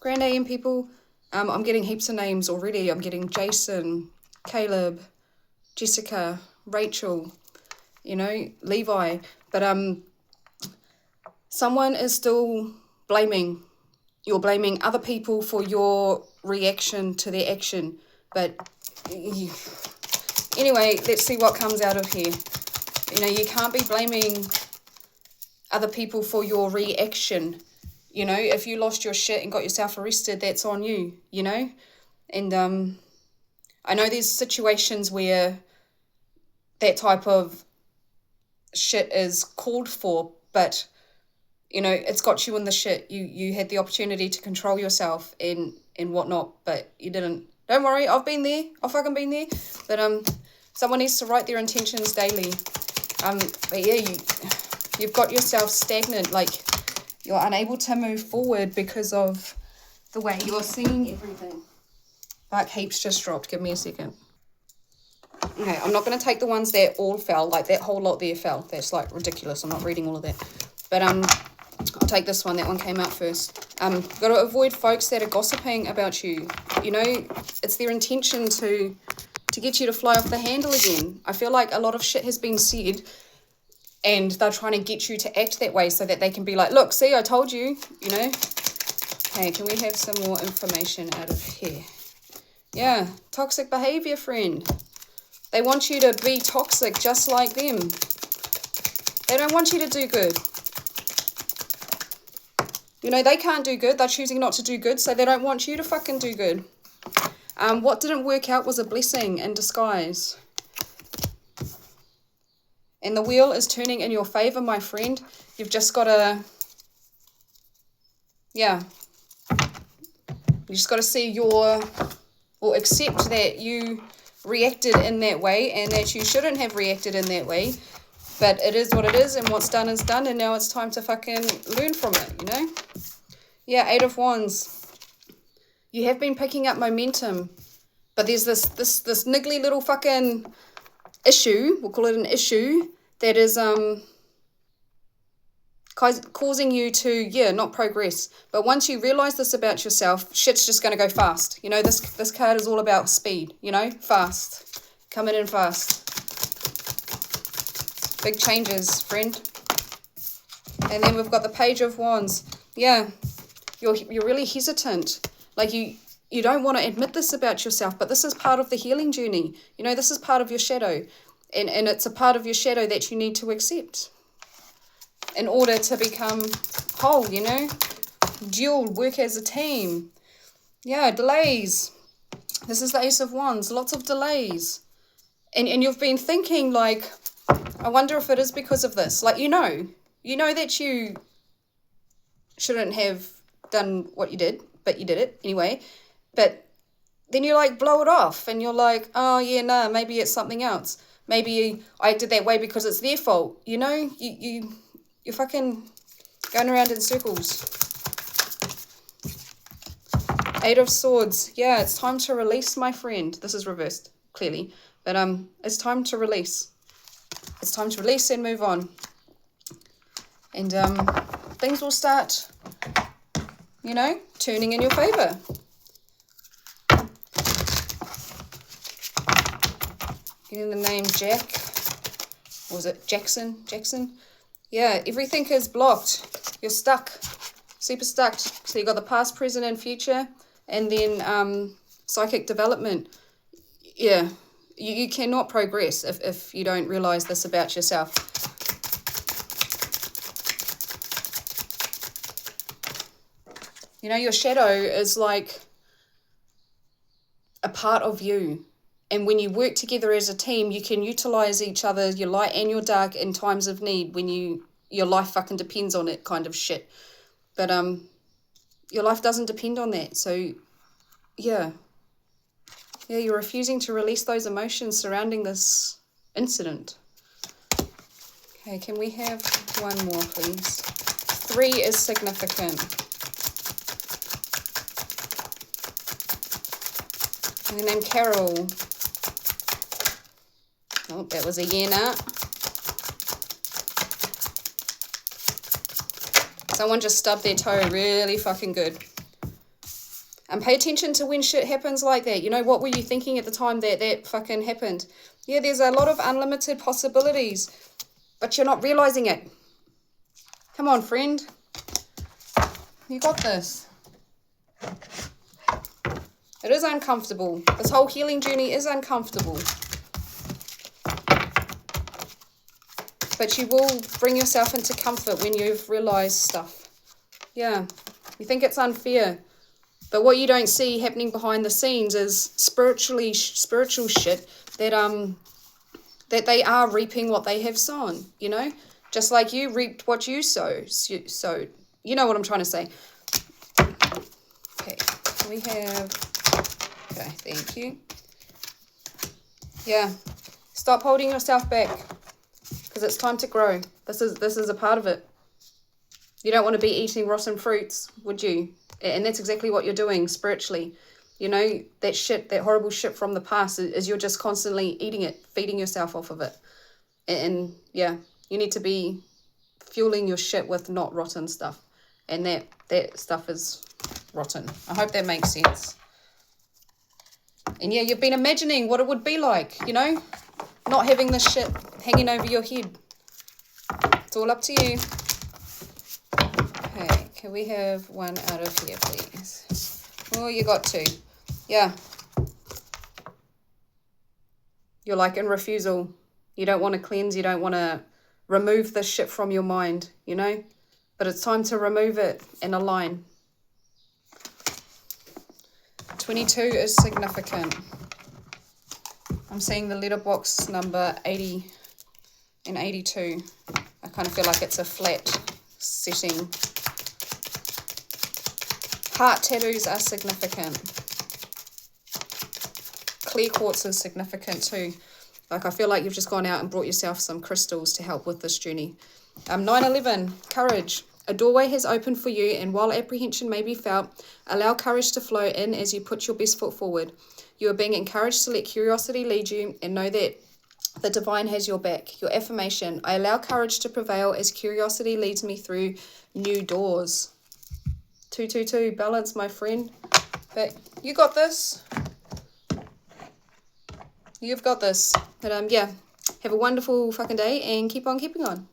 Grand AM people. I'm getting heaps of names already. I'm getting Jason, Caleb, Jessica, Rachel, you know, Levi. But someone is still blaming. You're blaming other people for your reaction to their action. But anyway, let's see what comes out of here. You know, you can't be blaming other people for your reaction. You know, if you lost your shit and got yourself arrested, that's on you, you know? And I know there's situations where that type of shit is called for, but, you know, it's got you in the shit. You had the opportunity to control yourself and whatnot, but you didn't. Don't worry, I've been there. I've fucking been there. But someone needs to write their intentions daily. But yeah, you've got yourself stagnant, like you're unable to move forward because of the way you're seeing everything. Like heaps just dropped. Give me a second. Okay, I'm not going to take the ones that all fell, like that whole lot there fell. That's like ridiculous. I'm not reading all of that. But I'll take this one. That one came out first. Got to avoid folks that are gossiping about you. You know, it's their intention to get you to fly off the handle again. I feel like a lot of shit has been said and they're trying to get you to act that way so that they can be like, look, see, I told you, you know. Okay, can we have some more information out of here? Yeah, toxic behavior, friend. They want you to be toxic just like them. They don't want you to do good. You know, they can't do good. They're choosing not to do good, so they don't want you to fucking do good. What didn't work out was a blessing in disguise. And the wheel is turning in your favor, my friend. You've just got to, yeah. You just got to see or accept that you reacted in that way and that you shouldn't have reacted in that way. But it is what it is, and what's done is done, and now it's time to fucking learn from it, you know? Yeah, 8 of Wands. You have been picking up momentum, but there's this niggly little fucking issue, we'll call it an issue, that is causing you to, not progress. But once you realize this about yourself, shit's just going to go fast. You know, this card is all about speed, you know, fast. Coming in fast. Big changes, friend. And then we've got the Page of Wands. Yeah, you're really hesitant. Like you don't want to admit this about yourself, but this is part of the healing journey. You know, this is part of your shadow. And it's a part of your shadow that you need to accept in order to become whole, you know. Dual, work as a team. Yeah, delays. This is the Ace of Wands. Lots of delays. And you've been thinking, like, I wonder if it is because of this. Like, you know that you shouldn't have done what you did, but you did it anyway. But then you, like, blow it off. And you're like, oh, yeah, nah, maybe it's something else. Maybe I acted that way because it's their fault. You know, you're fucking going around in circles. 8 of Swords. Yeah, it's time to release, my friend. This is reversed, clearly. But it's time to release. It's time to release and move on. And things will start, you know, turning in your favor. Getting the name Jack. Or was it Jackson? Jackson? Yeah, everything is blocked. You're stuck. Super stuck. So you got the past, present, and future. And then psychic development. Yeah, you cannot progress if you don't realize this about yourself. You know, your shadow is like a part of you. And when you work together as a team, you can utilize each other, your light and your dark, in times of need when your life fucking depends on it, kind of shit. But your life doesn't depend on that. So, yeah. Yeah, you're refusing to release those emotions surrounding this incident. Okay, can we have one more, please? 3 is significant. And the name Carol. Oh, that was a Yena. Someone just stubbed their toe really fucking good. And pay attention to when shit happens like that. You know, what were you thinking at the time that fucking happened? Yeah, there's a lot of unlimited possibilities, but you're not realizing it. Come on, friend. You got this. It is uncomfortable. This whole healing journey is uncomfortable. But you will bring yourself into comfort when you've realized stuff. Yeah. You think it's unfair. But what you don't see happening behind the scenes is spiritual shit that they are reaping what they have sown, you know? Just like you reaped what you sowed. So, you know what I'm trying to say. Okay, we have... Okay, thank you. Yeah, stop holding yourself back because it's time to grow. This is a part of it. You don't want to be eating rotten fruits, would you? And that's exactly what you're doing spiritually. You know, that shit, that horrible shit from the past is you're just constantly eating it, feeding yourself off of it. And yeah, you need to be fueling your shit with not rotten stuff. And that stuff is rotten. I hope that makes sense. And yeah, you've been imagining what it would be like, you know, not having this shit hanging over your head. It's all up to you. Okay, can we have one out of here, please? Oh, you got two. Yeah. You're like in refusal. You don't want to cleanse. You don't want to remove this shit from your mind, you know? But it's time to remove it and align. 22 is significant. I'm seeing the letterbox number 80 and 82. I kind of feel like it's a flat setting. Heart tattoos are significant. Clear quartz is significant too. Like, I feel like you've just gone out and brought yourself some crystals to help with this journey. 9/11, courage. A doorway has opened for you, and while apprehension may be felt, allow courage to flow in as you put your best foot forward. You are being encouraged to let curiosity lead you and know that the divine has your back. Your affirmation: I allow courage to prevail as curiosity leads me through new doors. 222, balance, my friend. But you got this. You've got this. But yeah, have a wonderful fucking day and keep on keeping on.